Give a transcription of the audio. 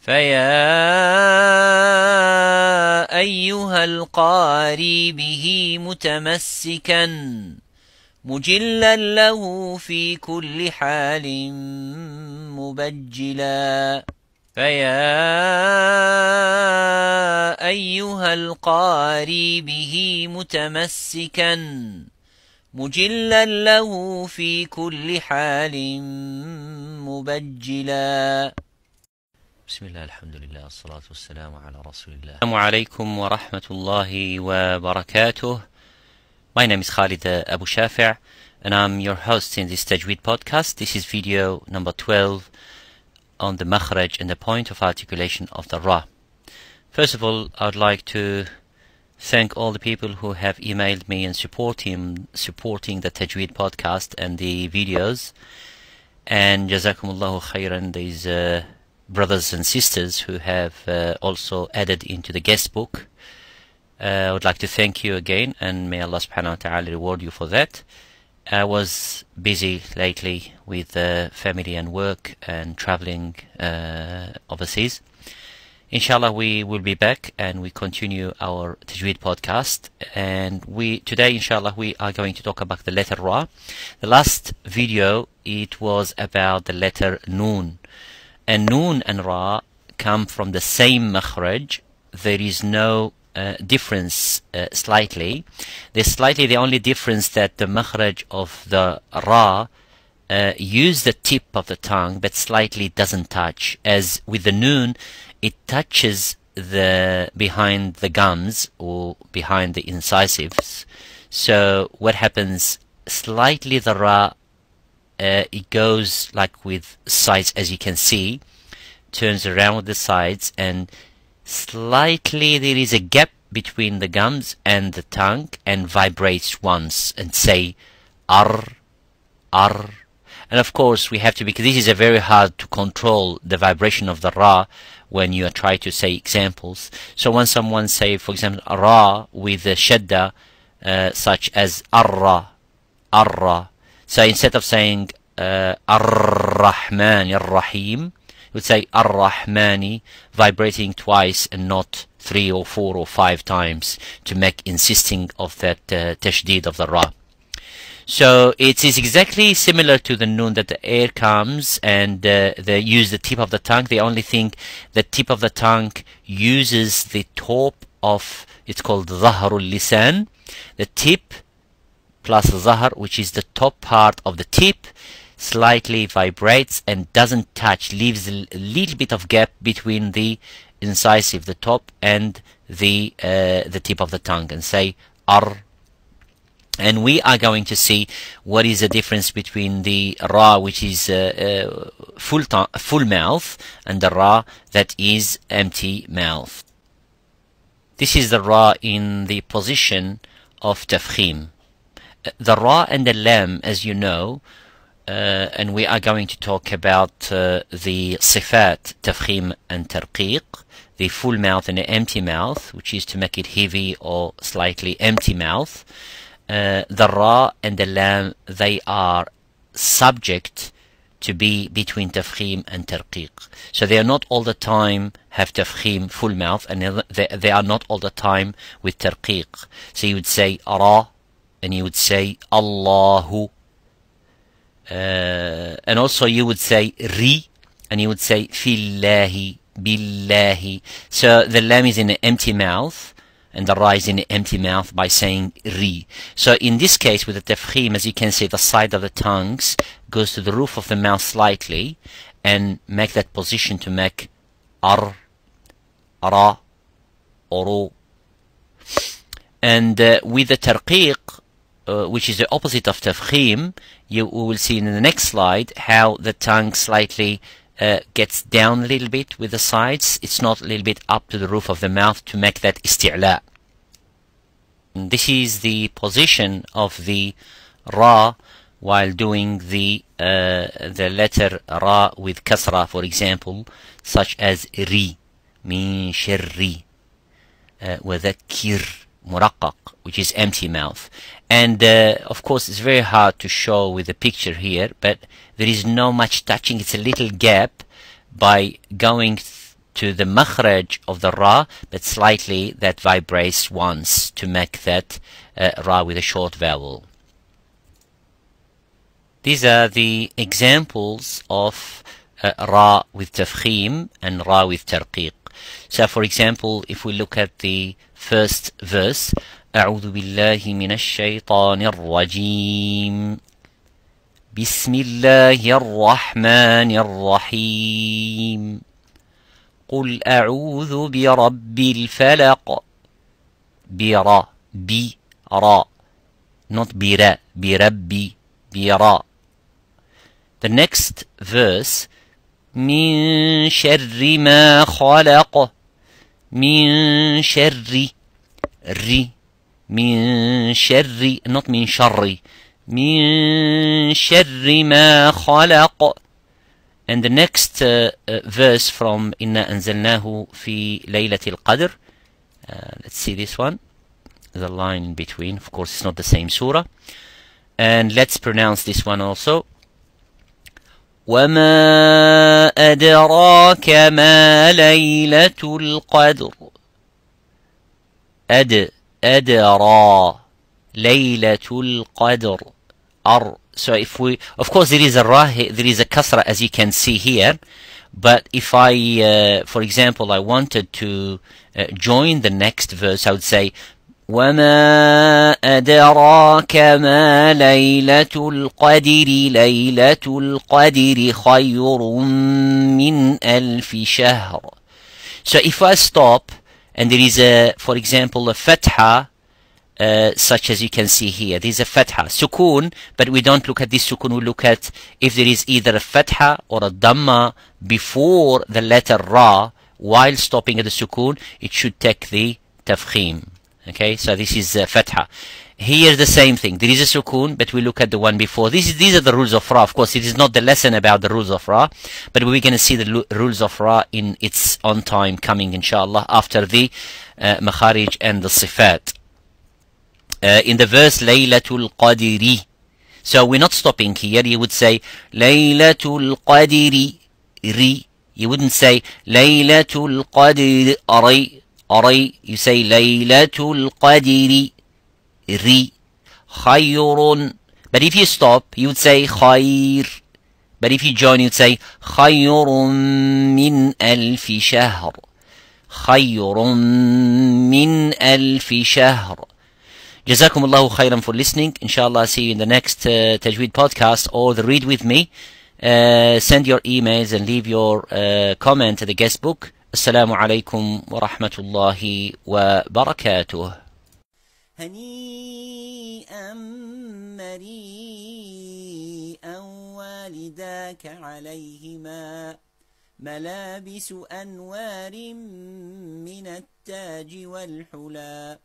فيا أيها القاري به متمسكا مجلا له في كل حال مبجلا. فيا أيها القاري به متمسكا مجلا له في كل حال مبجلا. بسم الله الحمد لله والصلاة والسلام على رسول الله. السلام عليكم ورحمة الله وبركاته. My name is Khalid Abu Shafi' and I'm your host in this Tajweed podcast. This is video number 12 on the makhraj and the point of articulation of the ra. First of all, I would like to thank all the people who have emailed me and supporting the Tajweed podcast and the videos. And Jazakumullahu khairan, these brothers and sisters who have also added into the guest book. I would like to thank you again, and may Allah subhanahu wa ta'ala reward you for that. I was busy lately with family and work and traveling overseas. Inshallah, we will be back and we continue our Tajweed podcast. And today, inshallah, we are going to talk about the letter Ra. The last video, it was about the letter Noon. And Noon and Ra come from the same makhraj. There is no difference slightly. There's slightly the only difference that the makhraj of the Ra use the tip of the tongue but slightly doesn't touch. As with the Noon, it touches behind the gums or behind the incisives. So what happens, slightly the Ra, it goes like with sides, as you can see, turns around with the sides, and slightly there is a gap between the gums and the tongue and vibrates once and say ar, ar. And of course we have to, because this is a very hard to control the vibration of the Ra when you try to say examples. So when someone say, for example, Ra with a shadda such as arra, arra, so instead of saying ar-Rahman ar-Rahim, you would say ar-Rahmani, vibrating twice and not 3 or 4 or 5 times to make insisting of that tashdid of the Ra. So it is exactly similar to the Noon, that the air comes and they use the tip of the tongue. The only thing, the tip of the tongue uses the top of, it's called Zahrul Lisan, the tip plus Zahr, which is the top part of the tip, slightly vibrates and doesn't touch, leaves a little bit of gap between the incisive, the top, and the tip of the tongue, and say ar. And we are going to see what is the difference between the Ra, which is full mouth, and the Ra that is empty mouth. This is the Ra in the position of Tafkhim. The Ra and the Lam, as you know, and we are going to talk about the Sifat, Tafkhim and Tarqiq, the full mouth and the empty mouth, which is to make it heavy or slightly empty mouth. The Ra and the Lam, they are subject to be between Tafkhim and Tarqiq. So they are not all the time have Tafkhim, full mouth, and they are not all the time with Tarqiq. So you would say Ra, and you would say Allahu, and also you would say Ri, and you would say Fillahi, Billahi. So the Lam is in an empty mouth and the Ra is in an empty mouth by saying Ri. So in this case with the Tafkhim, as you can see, the side of the tongues goes to the roof of the mouth slightly and make that position to make Ar, Ra, Uru. And with the Tarqiq, which is the opposite of Tafkhim, you will see in the next slide how the tongue slightly gets down a little bit with the sides. It's not a little bit up to the roof of the mouth to make that isti'la. This is the position of the Ra while doing the letter Ra with kasra, for example, such as Ri, min sharri, وذكر muraqqaq, which is empty mouth. And of course it's very hard to show with the picture here, but there is no much touching. It's a little gap by going to the makhraj of the ra, but slightly that vibrates once to make that ra with a short vowel. These are the examples of ra with tafkhim and ra with tarqiq. So for example, if we look at the first verse, أعوذ بالله من الشيطان الرجيم بسم الله الرحمن الرحيم قل أعوذ برب الفلق برا برا not برا بربي برا. The next verse من شر ما خلق من شر ري من شر not من شر من شر ما خلق. And the next verse from إنا أنزلناه في ليلة القدر. Let's see this one. The line in between. Of course, it's not the same surah. And let's pronounce this one also. وما أدراك ما ليلة القدر. أدرى ليلة القدر. So if we, of course, there is a ra, there is a kasra as you can see here. But if I, for example, I wanted to join the next verse, I would say وما أدراك ما ليلة القدر ليلة القدر خير من ألف شهر. So if I stop and there is a, for example, a fatha, such as you can see here, there is a fatha, sukun, but we don't look at this sukun, we look at if there is either a fatha or a dhamma before the letter ra, while stopping at the sukun, it should take the tafkhim. Okay, so this is fatha. Here the same thing. There is a sukun, but we look at the one before. These are the rules of ra. Of course, it is not the lesson about the rules of ra, but we're going to see the rules of ra in its own time coming, inshallah, after the makharij and the sifat. In the verse Laylatul Qadiri. So we're not stopping here. You would say Laylatul Qadiri ri. You wouldn't say Laylatul Qadiri ari. You say Laylatul Qadiri ri khayrun. But if you stop, you would say khayr. But if you join, you'd say khayrun min alfi shahr. Khayrun min alfi shahr. Jazakum Allahu khairan for listening. Inshallah, see you in the next Tajweed podcast or the Read With Me. Send your emails and leave your comment at the guest book. Assalamu alaikum wa rahmatullahi wa barakatuh. هنيئا مريئا والداك عليهما ملابس أنوار من التاج والحلى